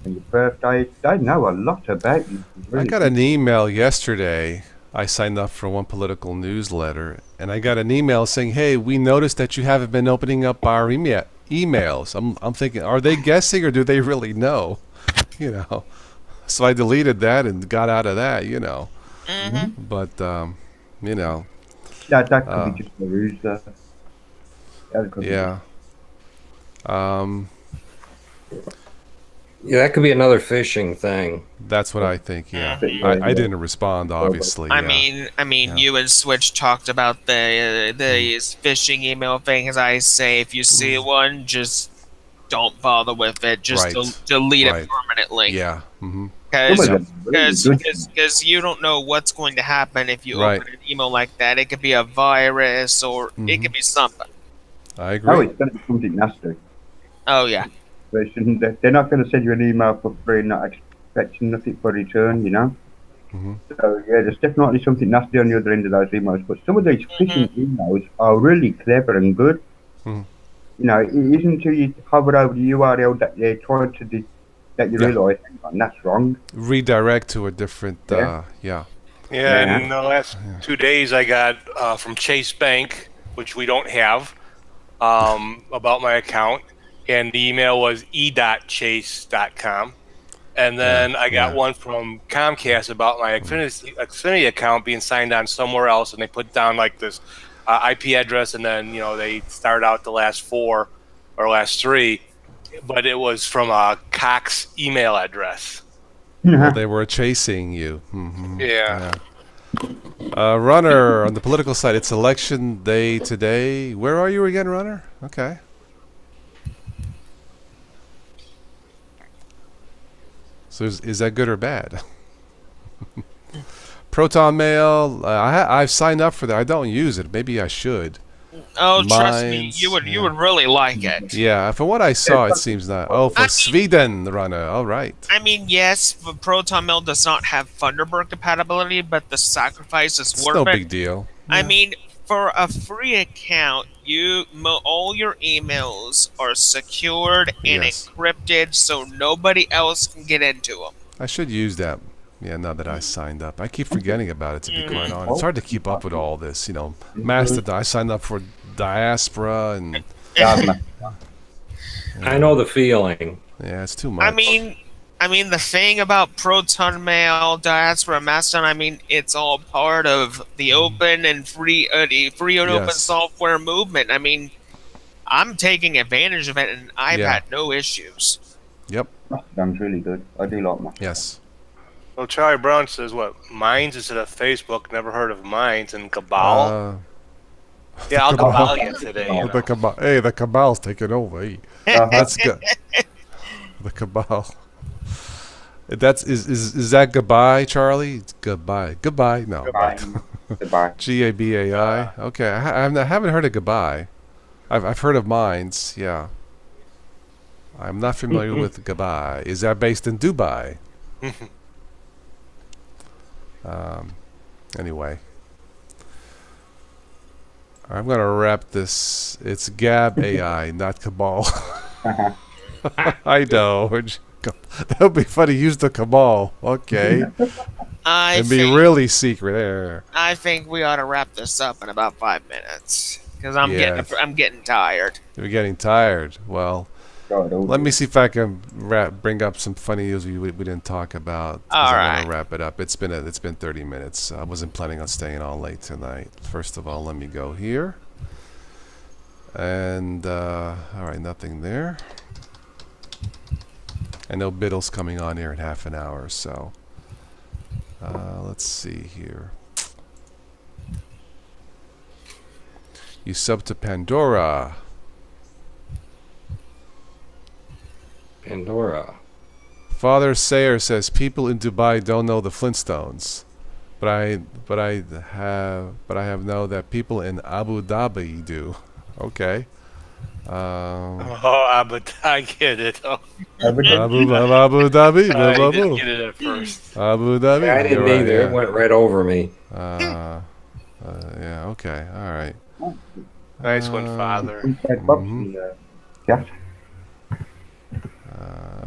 your birthday. They know a lot about you. Really. I got an email yesterday. I signed up for one political newsletter, and I got an email saying, "Hey, we noticed that you haven't been opening up our emails." I'm thinking, are they guessing or do they really know? You know, so I deleted that and got out of that. You know, but you know, that could be just a ruse. Yeah, that could be another phishing thing. That's what I think. Yeah, I didn't respond, obviously. I mean, you and Switch talked about the phishing email thing. As I say, if you see one, just don't bother with it. Just delete it permanently. Yeah. Because you don't know what's going to happen if you open an email like that. It could be a virus or it could be something. I agree. Oh, it's going to be something nasty. Oh, yeah. They're not going to send you an email for free and not expecting nothing for return, you know? So, yeah, there's definitely something nasty on the other end of those emails. But some of these phishing emails are really clever and good. You know, it isn't until you hover over the URL that they're trying to that you realise, that's wrong. Redirect to a different, Yeah, and in the last 2 days I got from Chase Bank, which we don't have, about my account, and the email was e.chase.com. And then I got one from Comcast about my Xfinity account being signed on somewhere else, and they put down like this IP address, and then they start out the last 4 or last 3, but it was from a Cox email address. Well, they were chasing you. Yeah. Runner on the political side. It's election day today. Where are you again, Runner? Okay. So is that good or bad? Proton Mail. I've signed up for that. I don't use it. Maybe I should. Oh, trust me, you would really like it. Yeah, from what I saw, it seems not. Oh, for Sweden, the Runner. All right. I mean, yes, Proton Mail does not have Thunderbird compatibility, but the sacrifice is worth it. No big deal. I mean, for a free account, all your emails are secured and encrypted, so nobody else can get into them. I should use that. Yeah, now that I signed up, I keep forgetting about it. To be quite honest, it's hard to keep up with all this. You know, Mastodon. I signed up for Diaspora, and I know the feeling. Yeah, it's too much. I mean, the thing about Proton Mail, Diaspora, Mastodon. I mean, it's all part of the open and free, open software movement. I mean, I'm taking advantage of it, and I've had no issues. Yep. Mastodon's really good. I do like Mastodon. Yes. Well, Charlie Brown says, what, Minds instead of Facebook? Never heard of Minds. And Cabal? Yeah, I'll Cabal you today. You know. Hey, the Cabal's taking over. Hey. That's good. The Cabal. Is that goodbye, Charlie? It's goodbye. Goodbye. No. Goodbye. Goodbye. Gabai. Okay, I haven't heard of goodbye. I've heard of Minds. Yeah. I'm not familiar with goodbye. Is that based in Dubai? Anyway, I'm gonna wrap this. It's Gab AI, not Cabal. I know. That would be funny. Use the Cabal. Okay. And be really secret there. I think we ought to wrap this up in about 5 minutes because I'm getting tired. You're getting tired. Well. Let me see if I can bring up some funny news we didn't talk about. All right. I want to wrap it up. It's been 30 minutes. I wasn't planning on staying on late tonight. First of all, let me go here. And all right, nothing there. I know Biddle's coming on here in half an hour, so let's see here. You sub to Pandora. Pandora. Father Sayer says people in Dubai don't know the Flintstones, but I have know that people in Abu Dhabi do. Okay. Abu Dhabi, I get it. Oh. Abu Dhabi. I didn't get it at first. Abu Dhabi. Yeah, I didn't either. Yeah. It went right over me. Yeah. Okay. All right. Nice one, Father.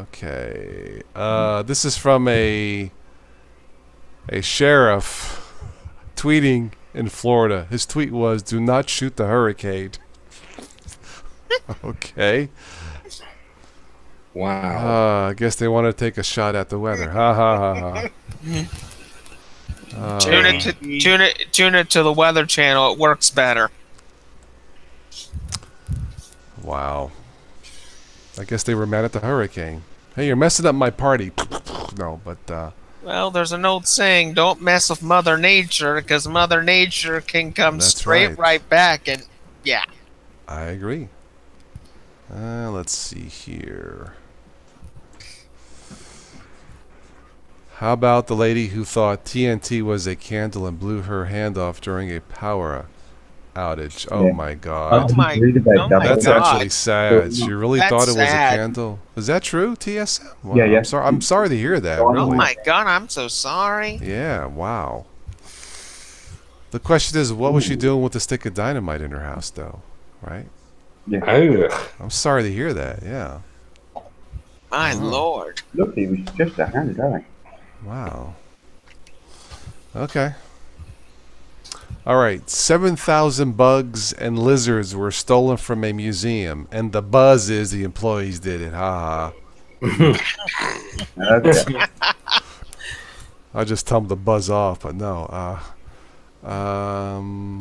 Okay. This is from a sheriff tweeting in Florida. His tweet was, "Do not shoot the hurricane." Okay. Wow. I guess they want to take a shot at the weather. Ha ha ha ha. Tune it to the Weather Channel. It works better. Wow. I guess they were mad at the hurricane. Hey, you're messing up my party. No, but well, there's an old saying: "Don't mess with Mother Nature," because Mother Nature can come straight right back, and yeah. I agree. Let's see here. How about the lady who thought TNT was a candle and blew her hand off during a power outage? Oh my God. Oh my That's God. actually sad. She really thought it was a candle. Is that true, TSM? Wow. Yeah. I'm sorry to hear that. Really. Oh my God, I'm so sorry. Yeah, wow. The question is, what was she doing with a stick of dynamite in her house, though? Right? Yeah. I'm sorry to hear that. Yeah. My Lord. Look, he was just a hand guy. Wow. Okay. All right. 7,000 bugs and lizards were stolen from a museum, and the buzz is the employees did it. Ha ha. Okay. I just tell them to buzz off, but no.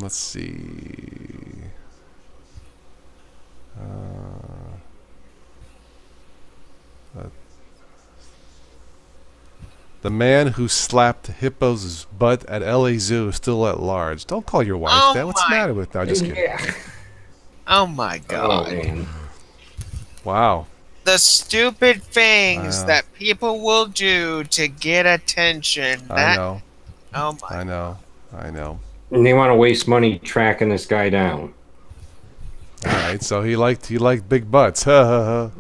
Let's see. The man who slapped Hippo's butt at LA Zoo is still at large. Don't call your wife that. What's the matter with that? Just kidding. Oh my God. Oh, Wow. The stupid things that people will do to get attention. I know. Oh my. I know. I know. And they want to waste money tracking this guy down. All right. So he liked big butts. And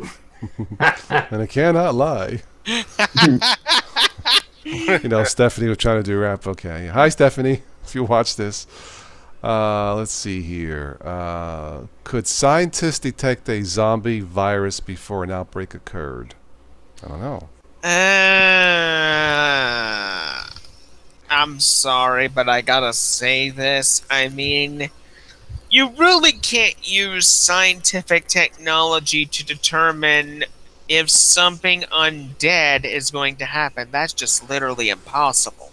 I cannot lie. You know, Stephanie was trying to do rap. Okay. Hi, Stephanie. If you watch this. Let's see here. Could scientists detect a zombie virus before an outbreak occurred? I don't know. I'm sorry, but I gotta say this. I mean, you really can't use scientific technology to determine if something undead is going to happen. That's just literally impossible.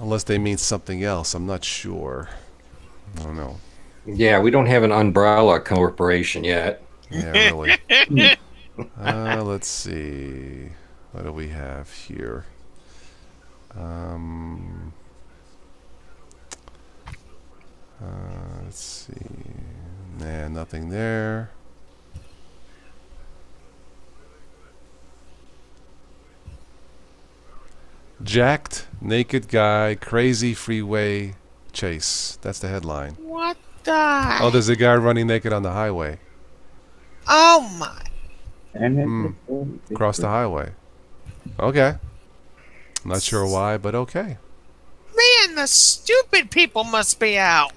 Unless they mean something else. I'm not sure. I don't know. Yeah, we don't have an umbrella corporation yet. Yeah, really. Let's see. What do we have here? Let's see. Nah, nothing there. Jacked, naked guy, crazy freeway chase. That's the headline. What the? Oh, there's a guy running naked on the highway. Oh my. Across the highway. Okay. I'm not sure why, but okay. Man, the stupid people must be out.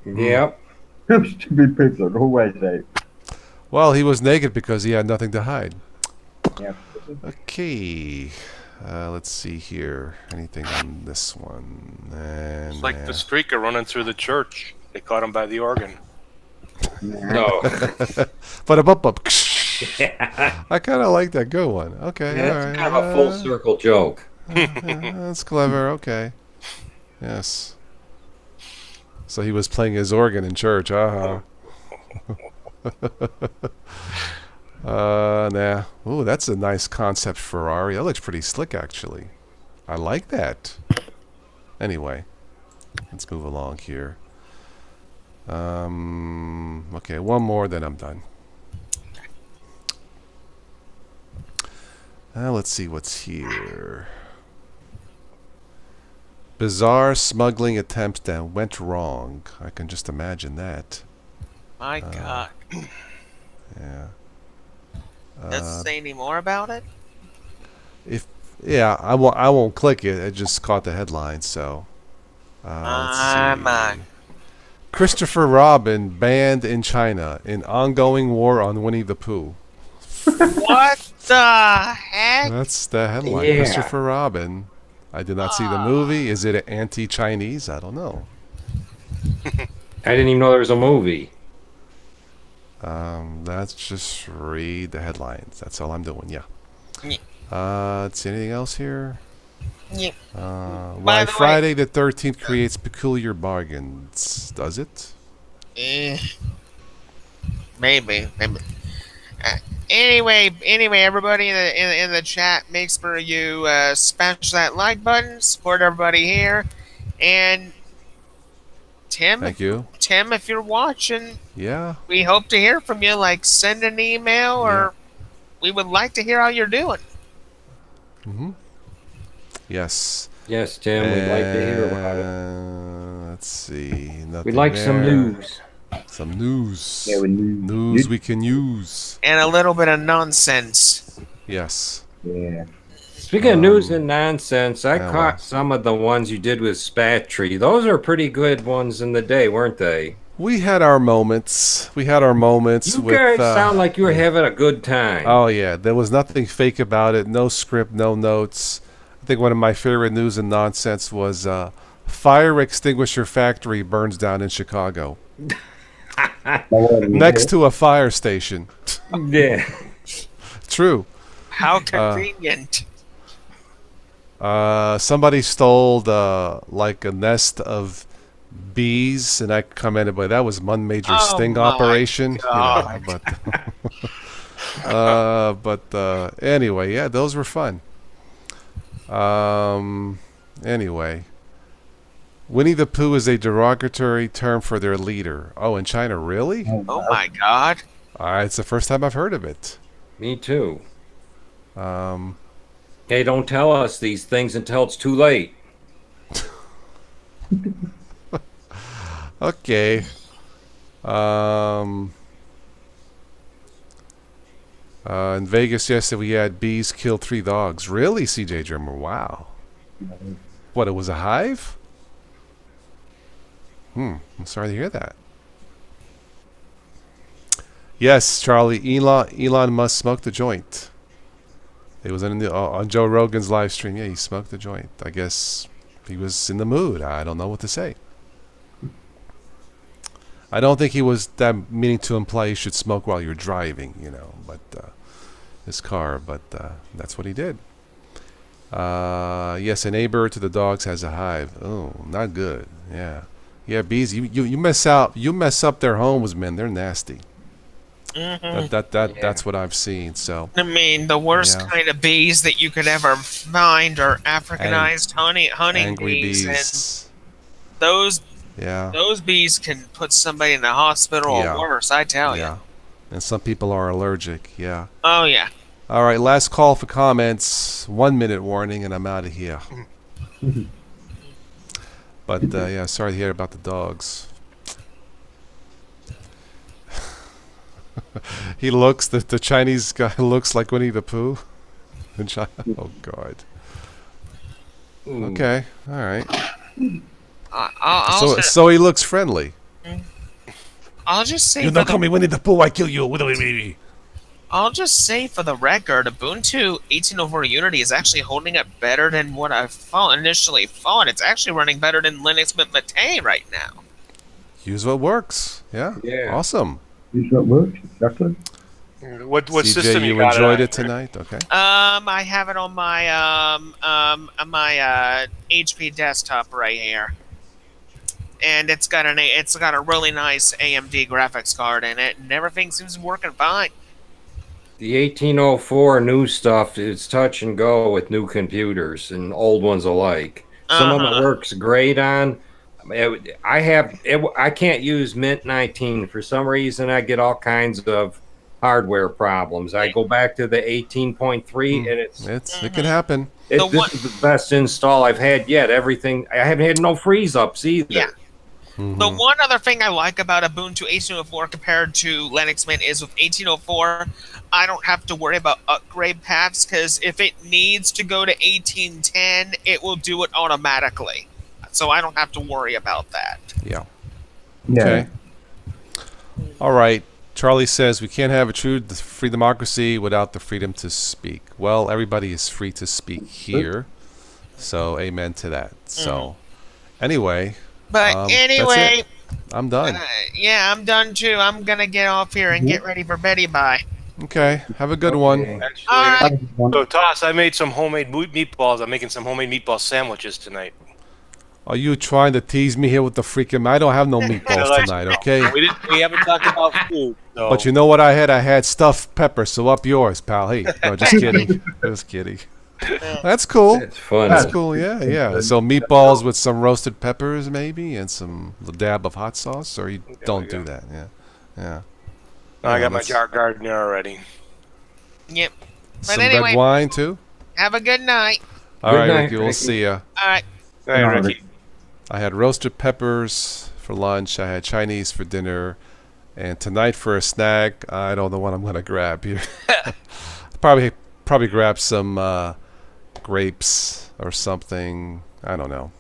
Yep. Stupid people are always out. Well, he was naked because he had nothing to hide. Yeah. Okay. Let's see here. Anything on this one? It's like the streaker running through the church. They caught him by the organ. No. But up. I kind of like that. Good one. Okay. Yeah, all right. it's kind of a full circle joke. That's clever. Okay. Yes. So he was playing his organ in church. Nah. Ooh, that's a nice concept Ferrari. That looks pretty slick, actually. I like that. Anyway, let's move along here. Okay, one more, then I'm done. Let's see what's here. Bizarre smuggling attempts that went wrong. I can just imagine that. My God. Yeah. Doesn't say any more about it? I won't click it. I just caught the headline, so. Let's see. Christopher Robin banned in China in ongoing war on Winnie the Pooh. What the heck? That's the headline. Yeah. Christopher Robin. I did not see the movie. Is it anti-Chinese? I don't know. I didn't even know there was a movie. Let's just read the headlines. That's all I'm doing. Yeah. Yeah. Let's see anything else here. Yeah. Why Friday the 13th creates peculiar bargains? Does it? Maybe. Anyway, everybody in the chat, make sure you smash that like button, support everybody here, and Tim. Thank you. Tim, if you're watching, Yeah. we hope to hear from you. Like, send an email, or we would like to hear how you're doing. Yes. Yes, Tim, we'd like to hear about it. Let's see. We'd like some news. Some news. Yeah, News we can use. And a little bit of nonsense. Yes. Yeah. Speaking of news and nonsense, I caught some of the ones you did with Spatry. Those are pretty good ones in the day, weren't they? We had our moments. You guys sound like you were having a good time. Oh, yeah. There was nothing fake about it. No script, no notes. I think one of my favorite news and nonsense was fire extinguisher factory burns down in Chicago. Next to a fire station. Yeah. True. How convenient. Somebody stole like a nest of bees, and I commented, "Boy, that was one major sting operation." You know, but anyway, yeah, those were fun. Anyway. Winnie the Pooh is a derogatory term for their leader. Oh, in China, really? Oh my God! It's the first time I've heard of it. Me too. Hey, don't tell us these things until it's too late. Okay. In Vegas yesterday, we had bees kill 3 dogs. Really, CJ Drummer? Wow. What, it was a hive? I'm sorry to hear that. Yes, Charlie. Elon Musk smoked the joint. It was on Joe Rogan's live stream. Yeah, he smoked the joint. I guess he was in the mood. I don't know what to say. I don't think he was that meaning to imply you should smoke while you're driving, but his car. But that's what he did. Yes, a neighbor to the dogs has a hive. Oh, not good. Yeah. Yeah, bees. You mess up their homes, man. They're nasty. Mm-hmm. That's what I've seen. So I mean, the worst kind of bees that you could ever find are Africanized hunting bees, and those bees can put somebody in the hospital or worse. I tell you. And some people are allergic. Yeah. Oh yeah. All right, last call for comments. 1 minute warning, and I'm out of here. But yeah, sorry to hear about the dogs. The Chinese guy looks like Winnie the Pooh. Oh God. Ooh. Okay, all right. So he looks friendly. I'll just say. You don't call me Winnie the Pooh, I kill you. I'll just say for the record, Ubuntu 18.04 Unity is actually holding up better than what I initially thought. It's actually running better than Linux Mint Mate right now. Use what works. Yeah. Awesome. Use what works, exactly. What CJ, system you enjoyed it tonight? Okay. I have it on my HP desktop right here. And it's got a really nice AMD graphics card in it, and everything seems to be working fine. The 1804 new stuff is touch and go with new computers and old ones alike. Some of it works great on. I can't use Mint 19 for some reason. I get all kinds of hardware problems. I go back to the 18.3 and it can happen. This is the best install I've had yet. Everything I haven't had no freeze ups either. Yeah. The one other thing I like about Ubuntu 18.04 compared to Linux Mint is with 18.04, I don't have to worry about upgrade paths because if it needs to go to 18.10, it will do it automatically. So I don't have to worry about that. Yeah. Okay. All right. Charlie says we can't have a true free democracy without the freedom to speak. Well, everybody is free to speak here. So amen to that. So anyway. But anyway, I'm done. Yeah, I'm done too. I'm gonna get off here and get ready for Betty Bye. Okay, have a good one. Actually, so Toss, I made some homemade meatballs. I'm making some homemade meatball sandwiches tonight. Are you trying to tease me here with the freaking? I don't have no meatballs tonight. Okay. We haven't talked about food. So. But you know what I had? I had stuffed pepper. So up yours, pal. Hey, no, just kidding. Just kidding. That's cool. It's fun. That's cool. Yeah. So meatballs with some roasted peppers, maybe, and some dab of hot sauce, or you don't do that. Yeah. I got my jar gardener already. Yep. But some anyway, red wine too. Have a good night. All right, Ricky. We'll see ya. All right. All right, Ricky. I had roasted peppers for lunch. I had Chinese for dinner, and tonight for a snack, I don't know what I'm gonna grab here. Probably grab some grapes or something. I don't know.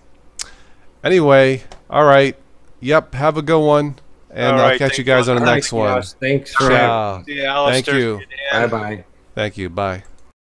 Anyway, all right. Yep. Have a good one, and I'll catch you guys on the next one. Thanks for having me. Thank you. Bye bye. Thank you. Bye.